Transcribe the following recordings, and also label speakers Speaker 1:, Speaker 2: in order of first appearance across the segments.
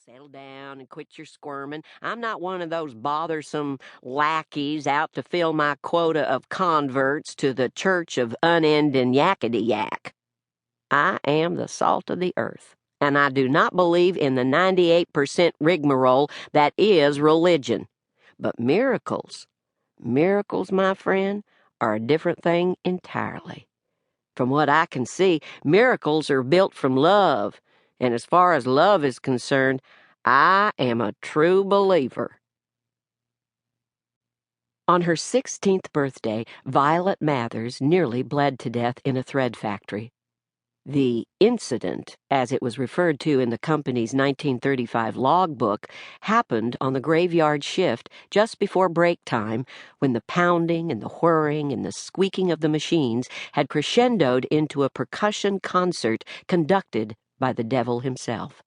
Speaker 1: Settle down and quit your squirming. I'm not one of those bothersome lackeys out to fill my quota of converts to the Church of Unending Yakety-Yak. I am the salt of the earth, and I do not believe in the 98% rigmarole that is religion. But miracles, my friend, are a different thing entirely. From what I can see, miracles are built from love, and as far as love is concerned, I am a true believer. On her 16th birthday, Violet Mathers nearly bled to death in a thread factory. The incident, as it was referred to in the company's 1935 logbook, happened on the graveyard shift just before break time, when the pounding and the whirring and the squeaking of the machines had crescendoed into a percussion concert conducted by the devil himself.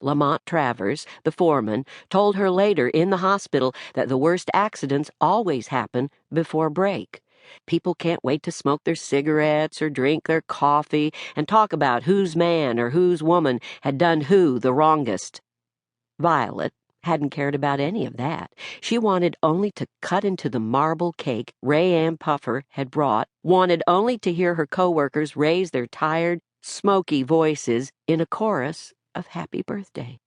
Speaker 1: Lamont Travers, the foreman, told her later in the hospital that the worst accidents always happen before break. People can't wait to smoke their cigarettes or drink their coffee and talk about whose man or whose woman had done who the wrongest. Violet hadn't cared about any of that. She wanted only to cut into the marble cake Ray Ann Puffer had brought, wanted only to hear her co-workers raise their tired, smoky voices in a chorus of happy birthday.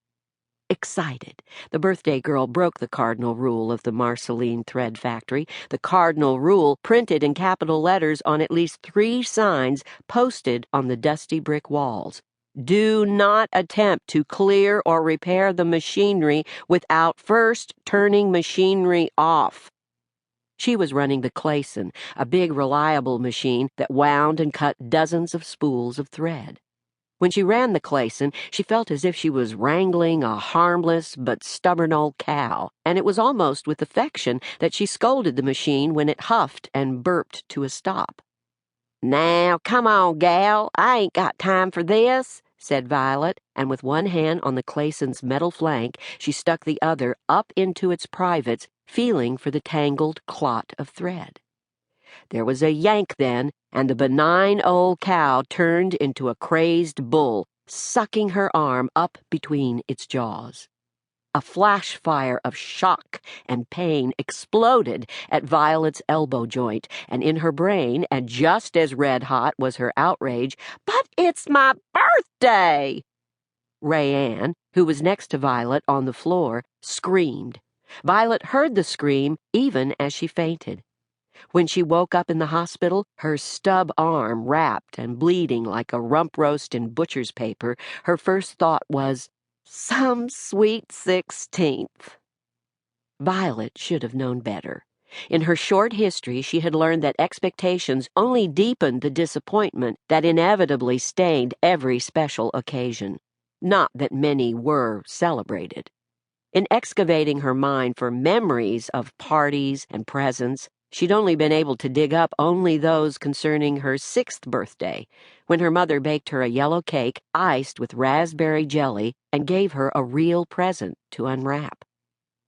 Speaker 1: Excited, the birthday girl broke the cardinal rule of the Marceline thread factory, the cardinal rule printed in capital letters on at least 3 signs posted on the dusty brick walls. Do not attempt to clear or repair the machinery without first turning machinery off. She was running the Clayson, a big, reliable machine that wound and cut dozens of spools of thread. When she ran the Clayson, she felt as if she was wrangling a harmless but stubborn old cow, and it was almost with affection that she scolded the machine when it huffed and burped to a stop. "Now, come on, gal, I ain't got time for this," said Violet, and with one hand on the Clayson's metal flank, she stuck the other up into its privates, feeling for the tangled clot of thread. There was a yank then, and the benign old cow turned into a crazed bull, sucking her arm up between its jaws. A flash fire of shock and pain exploded at Violet's elbow joint, and in her brain, and just as red-hot was her outrage, "But it's my birthday!" Ray Ann, who was next to Violet on the floor, screamed. Violet heard the scream even as she fainted. When she woke up in the hospital, her stub arm wrapped and bleeding like a rump roast in butcher's paper, her first thought was, "Some sweet 16th." Violet should have known better. In her short history, she had learned that expectations only deepened the disappointment that inevitably stained every special occasion. Not that many were celebrated. In excavating her mind for memories of parties and presents, she'd only been able to dig up only those concerning her 6th birthday, when her mother baked her a yellow cake iced with raspberry jelly and gave her a real present to unwrap.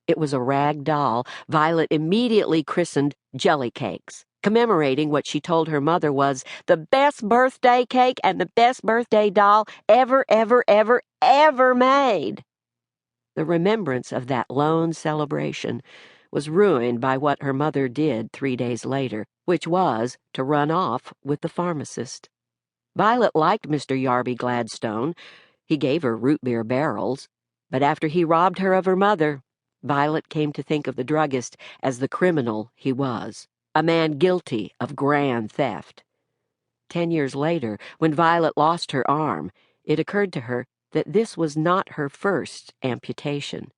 Speaker 1: It was a rag doll Violet immediately christened Jelly Cakes, commemorating what she told her mother was the best birthday cake and the best birthday doll ever made. The remembrance of that lone celebration was ruined by what her mother did 3 days later, which was to run off with the pharmacist. Violet liked Mr. Yarby Gladstone. He gave her root beer barrels. But after he robbed her of her mother, Violet came to think of the druggist as the criminal he was, a man guilty of grand theft. 10 years later, when Violet lost her arm, it occurred to her that this was not her first amputation,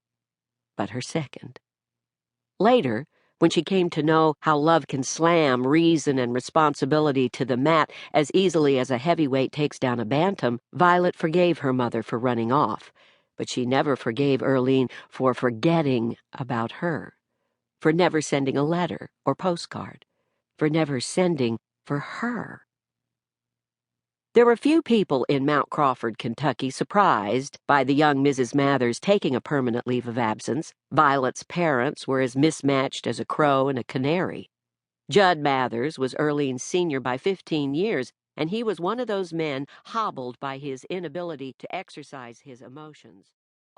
Speaker 1: but her second. Later, when she came to know how love can slam reason and responsibility to the mat as easily as a heavyweight takes down a bantam, Violet forgave her mother for running off, but she never forgave Earlene for forgetting about her, for never sending a letter or postcard, for never sending for her. There were few people in Mount Crawford, Kentucky, surprised by the young Mrs. Mathers taking a permanent leave of absence. Violet's parents were as mismatched as a crow and a canary. Judd Mathers was Earlene's senior by 15 years, and he was one of those men hobbled by his inability to exercise his emotions.